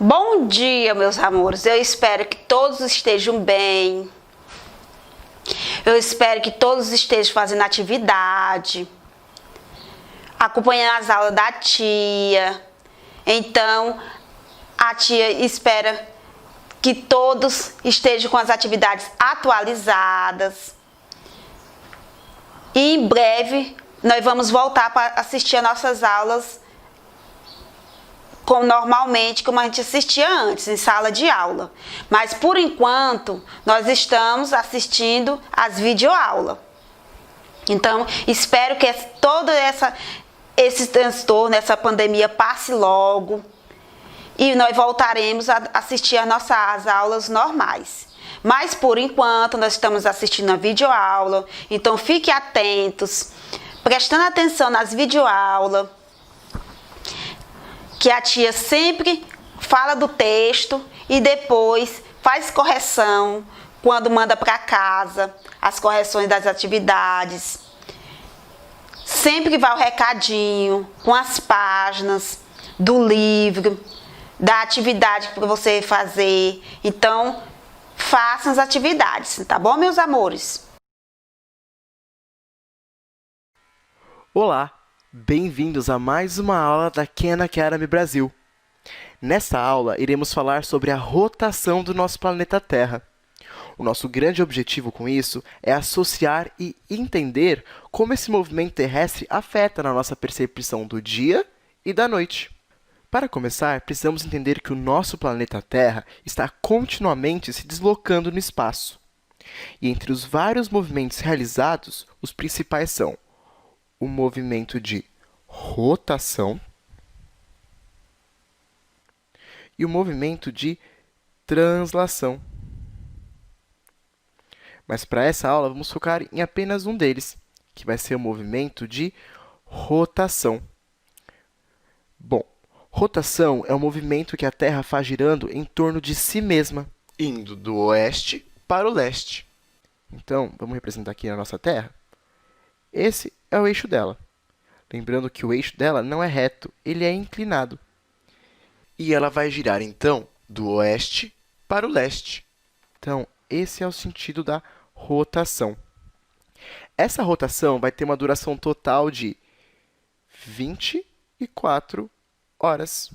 Bom dia, meus amores. Eu espero que todos estejam bem. Eu espero que todos estejam fazendo atividade, acompanhando as aulas da tia. Então, a tia espera que todos estejam com as atividades atualizadas. E em breve, nós vamos voltar para assistir as nossas aulas como normalmente, como a gente assistia antes, em sala de aula. Mas, por enquanto, nós estamos assistindo as videoaulas. Então, espero que todo esse transtorno, essa pandemia passe logo e nós voltaremos a assistir as nossas aulas normais. Mas, por enquanto, nós estamos assistindo a videoaula, então fiquem atentos, prestando atenção nas videoaulas, que a tia sempre fala do texto e depois faz correção quando manda para casa, as correções das atividades. Sempre que vai o recadinho com as páginas do livro, da atividade para você fazer. Então, façam as atividades, tá bom, meus amores? Olá, bem-vindos a mais uma aula da Khan Academy Brasil. Nesta aula, iremos falar sobre a rotação do nosso planeta Terra. O nosso grande objetivo com isso é associar e entender como esse movimento terrestre afeta na nossa percepção do dia e da noite. Para começar, precisamos entender que o nosso planeta Terra está continuamente se deslocando no espaço. E entre os vários movimentos realizados, os principais são o movimento de rotação e o movimento de translação. Mas para essa aula, vamos focar em apenas um deles, que vai ser o movimento de rotação. Bom, rotação é o movimento que a Terra faz girando em torno de si mesma, indo do oeste para o leste. Então, vamos representar aqui a nossa Terra. Esse é o eixo dela. Lembrando que o eixo dela não é reto, ele é inclinado. E ela vai girar, então, do oeste para o leste. Então, esse é o sentido da rotação. Essa rotação vai ter uma duração total de 24 horas.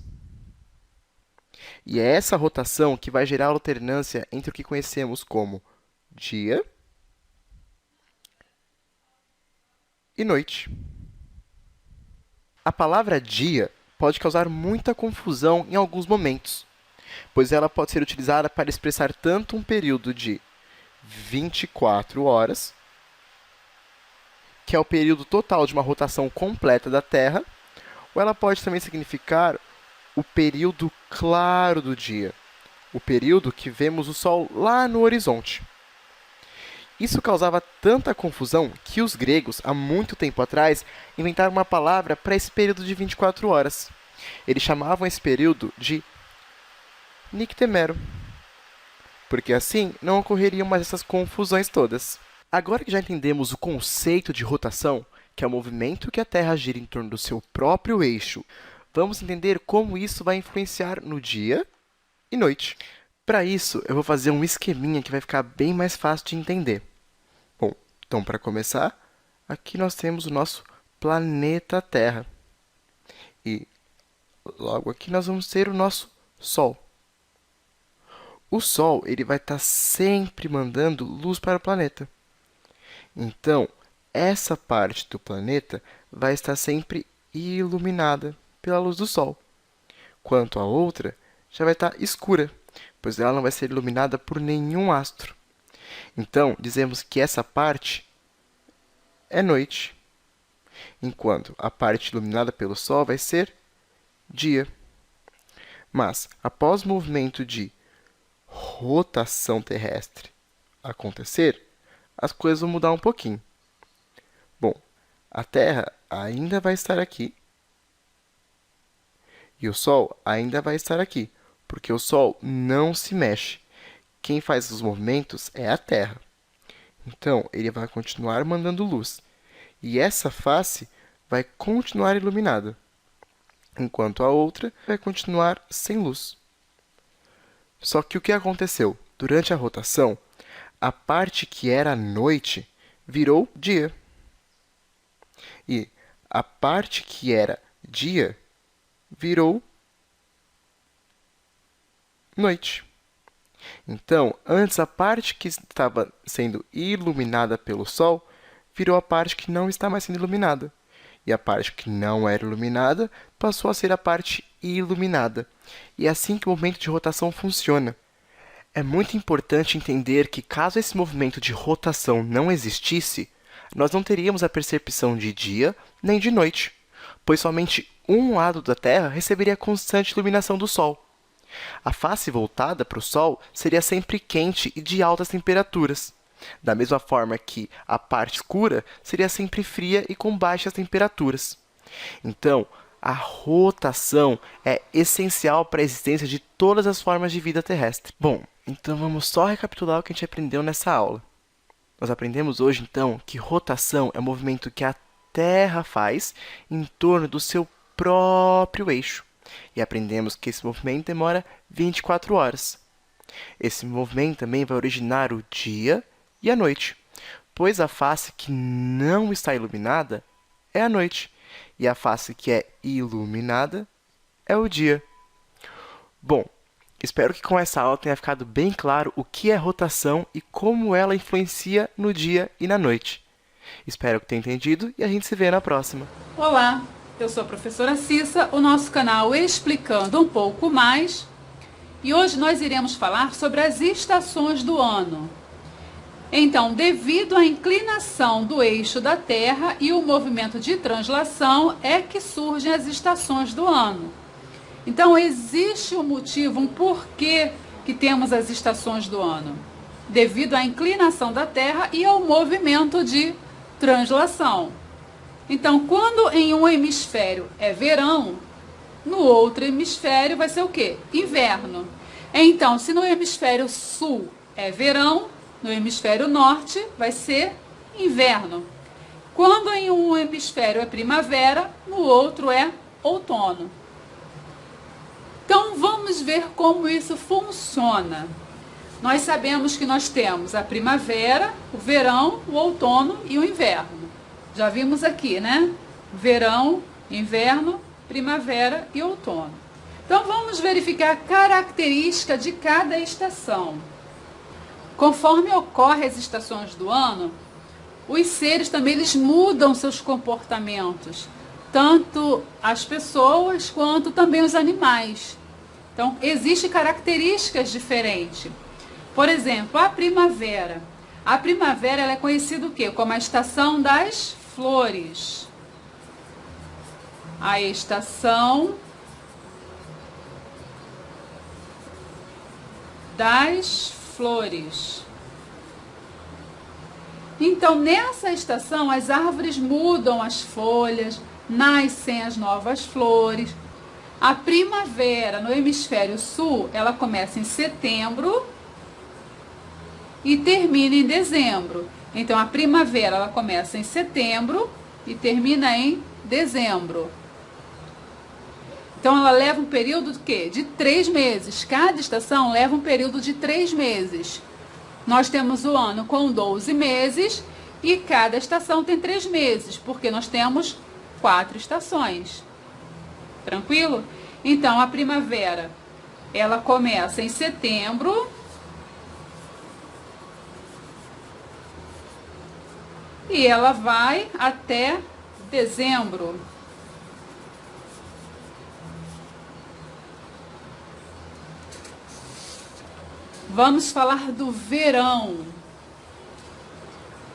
E é essa rotação que vai gerar a alternância entre o que conhecemos como dia e noite. A palavra dia pode causar muita confusão em alguns momentos, pois ela pode ser utilizada para expressar tanto um período de 24 horas, que é o período total de uma rotação completa da Terra, ou ela pode também significar o período claro do dia, o período que vemos o Sol lá no horizonte. Isso causava tanta confusão que os gregos, há muito tempo atrás, inventaram uma palavra para esse período de 24 horas. Eles chamavam esse período de nictemero, porque assim não ocorreriam mais essas confusões todas. Agora que já entendemos o conceito de rotação, que é o movimento que a Terra gira em torno do seu próprio eixo, vamos entender como isso vai influenciar no dia e noite. Para isso, eu vou fazer um esqueminha que vai ficar bem mais fácil de entender. Bom, então, para começar, aqui nós temos o nosso planeta Terra. E logo aqui nós vamos ter o nosso Sol. O Sol ele vai estar sempre mandando luz para o planeta. Então, essa parte do planeta vai estar sempre iluminada pela luz do Sol, quanto a outra já vai estar escura, pois ela não vai ser iluminada por nenhum astro. Então, dizemos que essa parte é noite, enquanto a parte iluminada pelo Sol vai ser dia. Mas, após o movimento de rotação terrestre acontecer, as coisas vão mudar um pouquinho. Bom, a Terra ainda vai estar aqui e o Sol ainda vai estar aqui, porque o Sol não se mexe. Quem faz os movimentos é a Terra. Então, ele vai continuar mandando luz. E essa face vai continuar iluminada, enquanto a outra vai continuar sem luz. Só que o que aconteceu? Durante a rotação, a parte que era noite virou dia. E a parte que era dia virou noite. Então, antes a parte que estava sendo iluminada pelo Sol virou a parte que não está mais sendo iluminada. E a parte que não era iluminada passou a ser a parte iluminada. E é assim que o movimento de rotação funciona. É muito importante entender que, caso esse movimento de rotação não existisse, nós não teríamos a percepção de dia nem de noite, pois somente um lado da Terra receberia constante iluminação do Sol. A face voltada para o Sol seria sempre quente e de altas temperaturas, da mesma forma que a parte escura seria sempre fria e com baixas temperaturas. Então, a rotação é essencial para a existência de todas as formas de vida terrestre. Bom, então vamos só recapitular o que a gente aprendeu nessa aula. Nós aprendemos hoje, então, que rotação é o movimento que a Terra faz em torno do seu próprio eixo. E aprendemos que esse movimento demora 24 horas. Esse movimento também vai originar o dia e a noite, pois a face que não está iluminada é a noite, e a face que é iluminada é o dia. Bom, espero que com essa aula tenha ficado bem claro o que é rotação e como ela influencia no dia e na noite. Espero que tenha entendido e a gente se vê na próxima. Olá, eu sou a professora Cissa, o nosso canal Explicando um Pouco Mais, e hoje nós iremos falar sobre as estações do ano. Então, devido à inclinação do eixo da Terra e o movimento de translação, é que surgem as estações do ano. Então, existe um motivo, um porquê que temos as estações do ano. Devido à inclinação da Terra e ao movimento de translação. Então, quando em um hemisfério é verão, no outro hemisfério vai ser o quê? Inverno. Então, se no hemisfério sul é verão, no hemisfério norte vai ser inverno. Quando em um hemisfério é primavera, no outro é outono. Então, vamos ver como isso funciona. Nós sabemos que nós temos a primavera, o verão, o outono e o inverno. Já vimos aqui, né? Verão, inverno, primavera e outono. Então, vamos verificar a característica de cada estação. Conforme ocorrem as estações do ano, os seres também eles mudam seus comportamentos, tanto as pessoas quanto também os animais. Então, existem características diferentes. Por exemplo, a primavera. A primavera ela é conhecida o quê? Como a estação das flores. A estação das flores. Então, nessa estação, as árvores mudam as folhas, nascem as novas flores. A primavera no hemisfério sul, ela começa em setembro e termina em dezembro. Então, a primavera ela começa em setembro e termina em dezembro. Então, ela leva um período de quê? De 3 meses. Cada estação leva um período de 3 meses. Nós temos o ano com 12 meses e cada estação tem 3 meses, porque nós temos 4 estações. Tranquilo? Então, a primavera, ela começa em setembro e ela vai até dezembro. Vamos falar do verão.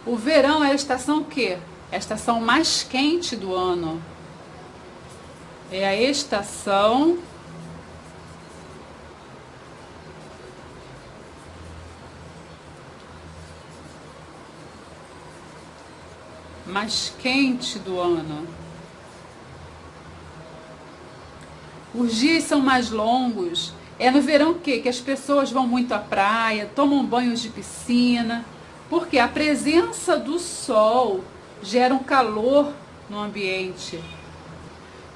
O verão é a estação o quê? É a estação mais quente do ano. É a estação mais quente do ano. Os dias são mais longos. É no verão que as pessoas vão muito à praia, tomam banhos de piscina, porque a presença do sol gera um calor no ambiente.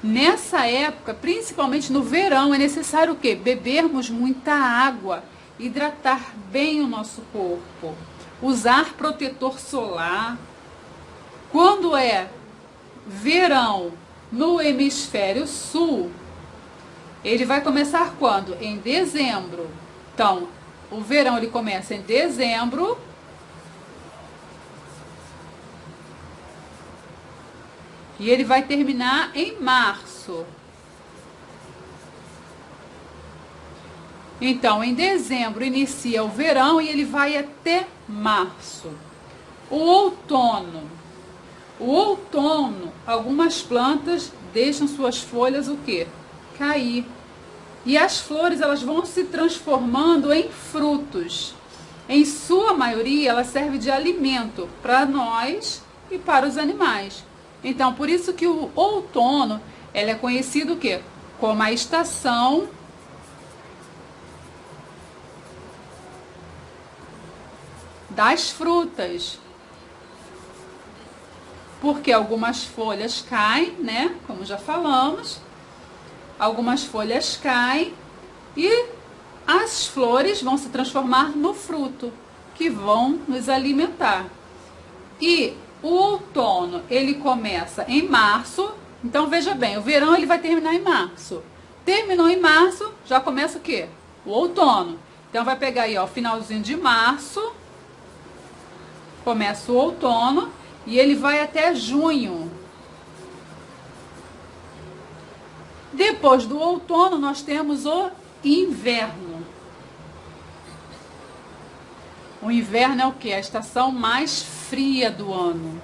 Nessa época, principalmente no verão, é necessário o quê? Bebermos muita água, hidratar bem o nosso corpo, usar protetor solar. Quando é verão no hemisfério sul, ele vai começar quando? Em dezembro. Então, o verão ele começa em dezembro e ele vai terminar em março. Então, em dezembro inicia o verão e ele vai até março. O outono. O outono, algumas plantas deixam suas folhas o quê? Cair. E as flores elas vão se transformando em frutos. Em sua maioria, ela serve de alimento para nós e para os animais. Então, por isso que o outono ele é conhecido o quê? Como a estação das frutas. Porque algumas folhas caem, né? Como já falamos, algumas folhas caem e as flores vão se transformar no fruto, que vão nos alimentar. E o outono, ele começa em março. Então, veja bem, o verão ele vai terminar em março. Terminou em março, já começa o quê? O outono. Então, vai pegar aí, ó, finalzinho de março, começa o outono. E ele vai até junho. Depois do outono, nós temos o inverno. O inverno é o quê? A estação mais fria do ano.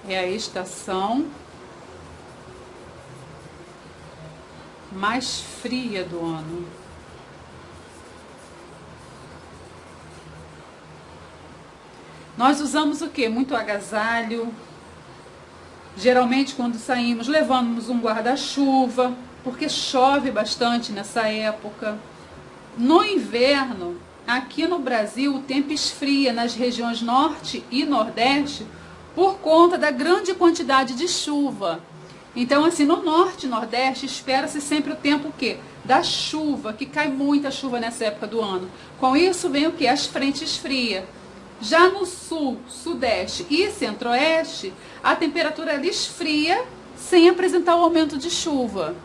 É a estação mais fria do ano. Nós usamos o quê? Muito agasalho. Geralmente quando saímos levamos um guarda-chuva, porque chove bastante nessa época. No inverno, aqui no Brasil, o tempo esfria nas regiões norte e nordeste por conta da grande quantidade de chuva. Então, assim, no norte e nordeste espera-se sempre o tempo o quê? Da chuva, que cai muita chuva nessa época do ano. Com isso vem o quê? As frentes frias. Já no sul, sudeste e centro-oeste, a temperatura ela esfria sem apresentar o aumento de chuva.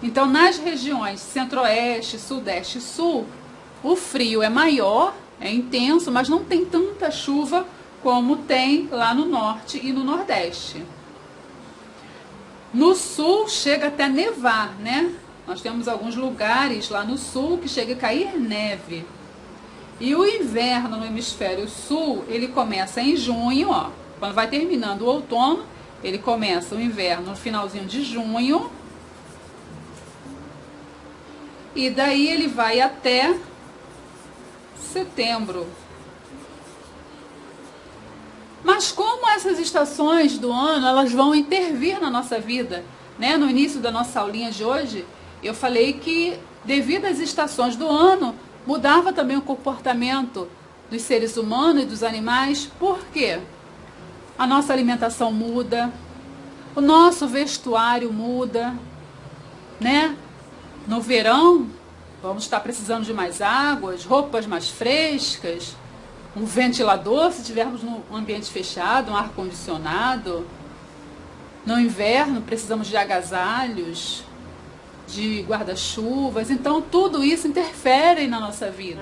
Então, nas regiões centro-oeste, sudeste e sul, o frio é maior, é intenso, mas não tem tanta chuva como tem lá no norte e no nordeste. No sul chega até nevar, né? Nós temos alguns lugares lá no sul que chega a cair neve. E o inverno no hemisfério sul, ele começa em junho, ó. Quando vai terminando o outono, ele começa o inverno no finalzinho de junho. E daí ele vai até setembro. Mas como essas estações do ano, elas vão intervir na nossa vida, né? No início da nossa aulinha de hoje, eu falei que devido às estações do ano, mudava também o comportamento dos seres humanos e dos animais. Por quê? A nossa alimentação muda, o nosso vestuário muda, né? No verão, vamos estar precisando de mais águas, roupas mais frescas, um ventilador se tivermos num ambiente fechado, um ar-condicionado. No inverno, precisamos de agasalhos, de guarda-chuvas. Então, tudo isso interfere na nossa vida.